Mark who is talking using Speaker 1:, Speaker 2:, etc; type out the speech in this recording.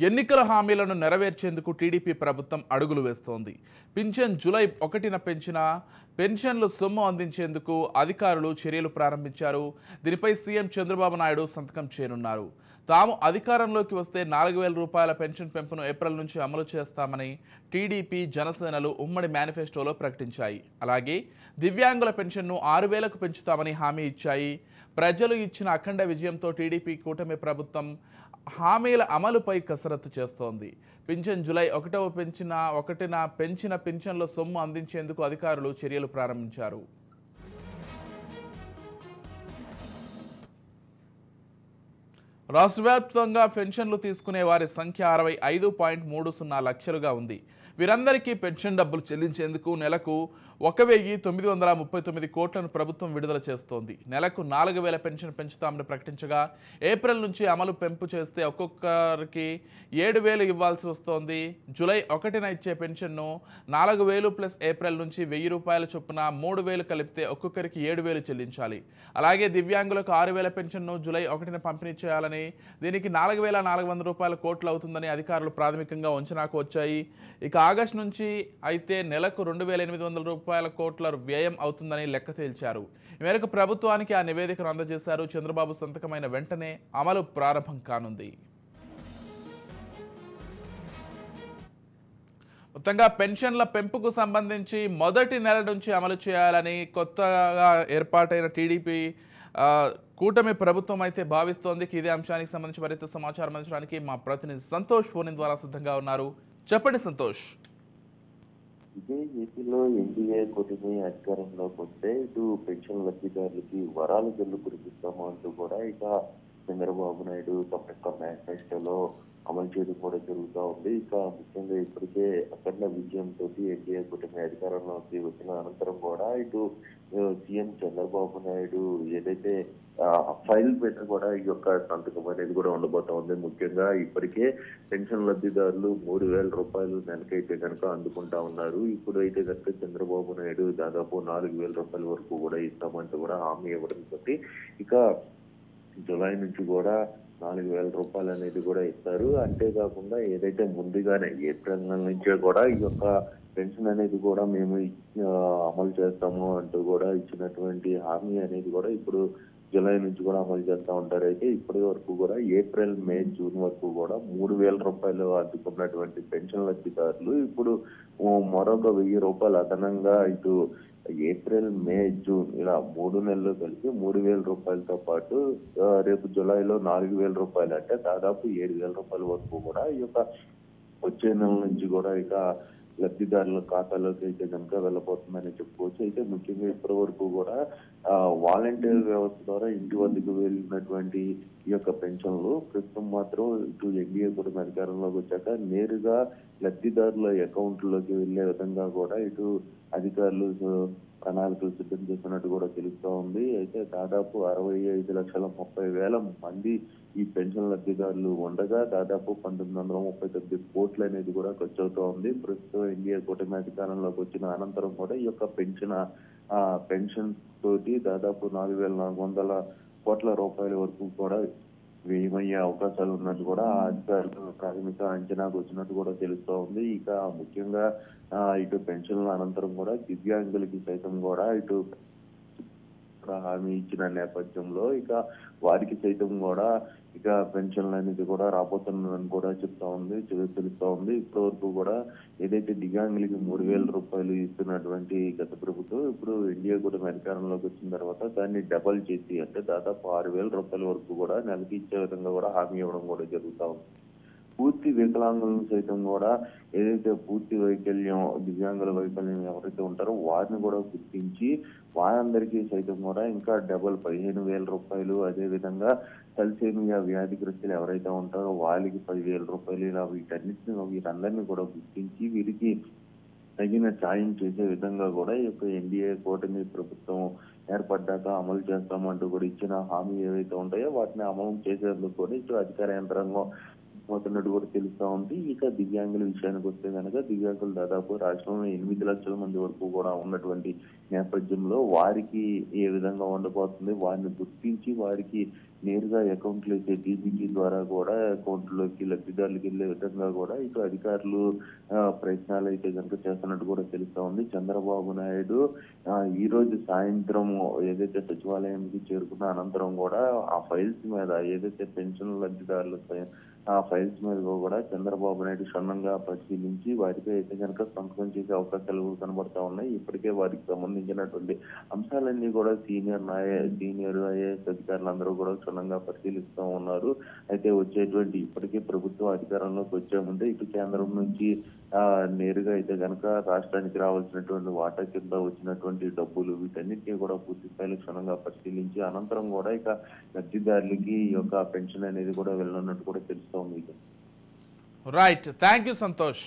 Speaker 1: ఎన్నికల హామీలను నెరవేర్చేందుకు టీడీపీ ప్రభుత్వం అడుగులు వేస్తోంది. పింఛన్ జూలై 1న పెంచిన పెన్షన్లు సొమ్ము అందించేందుకు అధికారులు చర్యలు ప్రారంభించారు. దీనిపై సీఎం చంద్రబాబు నాయుడు సంతకం చేయనున్నారు. తాము అధికారంలోకి వస్తే 4,000 రూపాయల పెన్షన్ పెంపును ఏప్రిల్ నుంచి అమలు చేస్తామని టీడీపీ, జనసేనలు ఉమ్మడి మేనిఫెస్టోలో ప్రకటించాయి. అలాగే దివ్యాంగుల పెన్షన్ను 6,000కు పెంచుతామని హామీ ఇచ్చాయి. ప్రజలు ఇచ్చిన అఖండ విజయంతో టీడీపీ కూటమి ప్రభుత్వం హామీల అమలుపై కసరత్తు చేస్తోంది. పింఛన్ జూలై 1న పెంచిన పింఛన్ల సొమ్ము అందించేందుకు అధికారులు చర్యలు ప్రారంభించారు. రాష్ట్ర వ్యాప్తంగా పెన్షన్లు తీసుకునే వారి సంఖ్య 65.30 లక్షలుగా ఉంది. వీరందరికీ పెన్షన్ డబ్బులు చెల్లించేందుకు నెలకు 1,939 కోట్లను ప్రభుత్వం విడుదల చేస్తోంది. నెలకు 4,000 పెన్షన్ పెంచుతామని ప్రకటించగా ఏప్రిల్ నుంచి అమలు పెంపు చేస్తే ఒక్కొక్కరికి 7,000 ఇవ్వాల్సి వస్తోంది. జూలై 1న ఇచ్చే పెన్షన్ను 4,000 ప్లస్ ఏప్రిల్ నుంచి 1,000 రూపాయల చొప్పున 3,000 కలిపితే ఒక్కొక్కరికి 7,000 చెల్లించాలి. అలాగే దివ్యాంగులకు 6,000 పెన్షన్ను జూలై 1న పంపిణీ చేయాలని, దీనికి 4,400 రూపాయల కోట్లు అవుతుందని అధికారులు ప్రాథమికంగా అంచనాకు వచ్చాయి. ఇక ఆగస్టు నుంచి అయితే నెలకు 2,800 రూపాయల కోట్ల వ్యయం అవుతుందని లెక్క తేల్చారు. ఈ మేరకు ప్రభుత్వానికి ఆ నివేదికను అందజేశారు. చంద్రబాబు సంతకమైన వెంటనే అమలు ప్రారంభం కానుంది. మొత్తంగా పెన్షన్ల పెంపుకు సంబంధించి మొదటి నెల నుంచి అమలు చేయాలని కొత్తగా ఏర్పాటైన టీడీపీ కూటమి ప్రభుత్వం అయితే భావిస్తోంది. ఇదే అంశానికి సంబంధించి మరింత సమాచారం అందించడానికి మా ప్రతినిధి సంతోష్ ఫోన్ ద్వారా సిద్ధంగా ఉన్నారు. చెప్పండి సంతోష్.
Speaker 2: ఇదే ఏపీలో ఎన్డీఏ కూటమి అధికారంలోకి వస్తే ఇటు పెన్షన్ లబ్ధిదారులకి వరాలు జల్లు కురిపిస్తాము అంటూ కూడా ఇక చంద్రబాబు నాయుడు తమ యొక్క మేనిఫెస్టోలో అమలు చేయడం కూడా జరుగుతూ ఉంది. ఇక ముఖ్యంగా ఇప్పటికే అఖండ విజయంతో ఎన్డీఏ కూటమి అధికారంలోకి వచ్చిన అనంతరం కూడా ఇటు సీఎం చంద్రబాబు నాయుడు ఏదైతే ఫైల్ పెట్టి కూడా ఈ యొక్క సంతకం అనేది కూడా ఉండబోతా ఉంది. ముఖ్యంగా ఇప్పటికే పెన్షన్ లబ్ధిదారులు 3,000 రూపాయలు నెలకైతే కనుక అందుకుంటా ఉన్నారు. ఇప్పుడు అయితే కనుక చంద్రబాబు నాయుడు దాదాపు 4,000 రూపాయల వరకు కూడా ఇస్తామంటూ కూడా హామీ ఇవ్వడంతో ఇక జులై నుంచి కూడా 4,000 రూపాయలు అనేది కూడా ఇస్తారు. అంతేకాకుండా ఏదైతే ముందుగానే ఏప్రిల్ నెల నుంచే కూడా ఈ యొక్క పెన్షన్ అనేది కూడా మేము అమలు చేస్తాము అంటూ కూడా ఇచ్చినటువంటి హామీ అనేది కూడా ఇప్పుడు జూలై నుంచి కూడా అమలు చేస్తూ ఉంటారు. అయితే ఇప్పటి వరకు కూడా ఏప్రిల్, మే, జూన్ వరకు కూడా 3,000 రూపాయలు అందుకున్నటువంటి పెన్షన్ లబ్ధిదారులు ఇప్పుడు మరొక 1,000 రూపాయలు అదనంగా ఇటు ఏప్రిల్, మే, జూన్ ఇలా 3 నెలలు కలిపి 3,000 రూపాయలతో పాటు రేపు జూలైలో 4,000 రూపాయలు అంటే దాదాపు 7,000 రూపాయల వరకు కూడా ఈ యొక్క వచ్చే నెల నుంచి కూడా ఇక లబ్ధిదారుల ఖాతాలోకి అయితే కనుక వెళ్ళబోతుందని చెప్పుకోవచ్చు. అయితే ముఖ్యంగా ఇప్పటి వరకు కూడా వాలంటీర్ వ్యవస్థ ద్వారా ఇంటి వద్దకు వెళ్ళినటువంటి ఈ యొక్క పెన్షన్లు ప్రస్తుతం మాత్రం ఇటు ఎన్డీఏ కూటమి అధికారంలోకి వచ్చాక నేరుగా లబ్ధిదారుల అకౌంట్లోకి వెళ్లే విధంగా కూడా ఇటు అధికారులు ప్రణాళికలు సిద్ధం చేస్తున్నట్టు కూడా తెలుస్తూ ఉంది. అయితే దాదాపు 65,30,000 మంది ఈ పెన్షన్ లబ్ధిదారులు ఉండగా దాదాపు 1,939 కోట్లు అనేది కూడా ఖర్చు అవుతా ఉంది. ప్రస్తుతం ఎన్డీఏ కూటమి అధికారంలోకి వచ్చిన అనంతరం కూడా ఈ యొక్క పెన్షన్ తోటి దాదాపు 4,400 కోట్ల రూపాయల వరకు కూడా వ్యయమయ్యే అవకాశాలు ఉన్నట్టు కూడా అధికారులు ప్రాథమిక అంచనాకు వచ్చినట్టు కూడా తెలుస్తూ ఉంది. ఇక ముఖ్యంగా ఇటు పెన్షన్ల అనంతరం కూడా దివ్యాంగులకి సైతం కూడా ఇటు హామీ ఇచ్చిన నేపథ్యంలో ఇక వారికి సైతం కూడా ఇక పెన్షన్లు అనేది కూడా రాబోతుందని కూడా తెలుస్తా ఉంది. ఇప్పటి వరకు కూడా ఏదైతే దివ్యాంగులకి 3,000 రూపాయలు ఇస్తున్నటువంటి గత ప్రభుత్వం ఇప్పుడు ఎన్డీఏ కూటమి అధికారంలోకి వచ్చిన తర్వాత దాన్ని డబల్ చేసి అంటే దాదాపు 6,000 రూపాయల వరకు కూడా నెలకి ఇచ్చే విధంగా కూడా హామీ ఇవ్వడం కూడా జరుగుతూ ఉంది. పూర్తి వికలాంగులను సైతం కూడా ఏదైతే పూర్తి వైకల్యం దివ్యాంగుల వైకల్యం ఎవరైతే ఉంటారో వారిని కూడా గుర్తించి వారందరికీ సైతం కూడా ఇంకా డబల్ 15,000 రూపాయలు, అదేవిధంగా తలసేమియా వ్యాధిగ్రస్తులు ఎవరైతే ఉంటారో వాళ్ళకి 10,000 రూపాయలు ఇలా వీరందరినీ కూడా గుర్తించి వీరికి తగిన సాయం చేసే విధంగా కూడా ఈ యొక్క ఎన్డీఏ కూటమి ప్రభుత్వం ఏర్పడ్డాక అమలు చేస్తామంటూ కూడా ఇచ్చిన హామీ ఏవైతే ఉంటాయో వాటిని అమలు చేసేందుకు కూడా ఇటు అధికార యంత్రాంగం పోతున్నట్టు కూడా తెలుస్తా ఉంది. ఇక దివ్యాంగుల విషయానికి వస్తే కనుక దివ్యాంగులు దాదాపు రాష్ట్రంలో 8 లక్షల మంది వరకు కూడా ఉన్నటువంటి నేపథ్యంలో వారికి ఏ విధంగా ఉండబోతుంది, వారిని గుర్తించి వారికి నేరుగా అకౌంట్లు అయితే డీబీటీ ద్వారా కూడా అకౌంట్లోకి లబ్ధిదారులకు వెళ్ళే విధంగా కూడా ఇటు అధికారులు ప్రయత్నాలు అయితే కనుక చేస్తున్నట్టు కూడా తెలుస్తా ఉంది. చంద్రబాబు నాయుడు ఈ రోజు సాయంత్రం ఏదైతే సచివాలయానికి చేరుకున్న అనంతరం కూడా ఆ ఫైల్స్ మీద ఏదైతే పెన్షన్ లబ్ధిదారులు ఆ ఫైల్స్ మీద కూడా చంద్రబాబు నాయుడు క్షుణ్ణంగా పరిశీలించి వాటిపై అయితే కనుక సంతకం చేసే అవకాశాలు కనబడతా ఉన్నాయి. ఇప్పటికే వారికి సంబంధించినటువంటి అంశాలన్నీ కూడా సీనియర్ ఐఏఎస్ అధికారులందరూ కూడా క్షుణ్ణంగా పరిశీలిస్తూ ఉన్నారు. అయితే వచ్చేటువంటి ఇప్పటికే ప్రభుత్వం అధికారంలోకి వచ్చే ముందే ఇటు కేంద్రం నుంచి నేరుగా అయితే కనుక రాష్ట్రానికి రావాల్సినటువంటి వాటా కింద వచ్చినటువంటి డబ్బులు వీటన్నిటినీ కూడా పూర్తి స్థాయిలో క్షుణ్ణంగా పరిశీలించి అనంతరం కూడా ఇక లబ్ధిదారులకి ఈ యొక్క పెన్షన్ అనేది కూడా వెళ్ళనున్నట్టు కూడా తెలుస్తోంది.
Speaker 1: Right, thank you Santosh.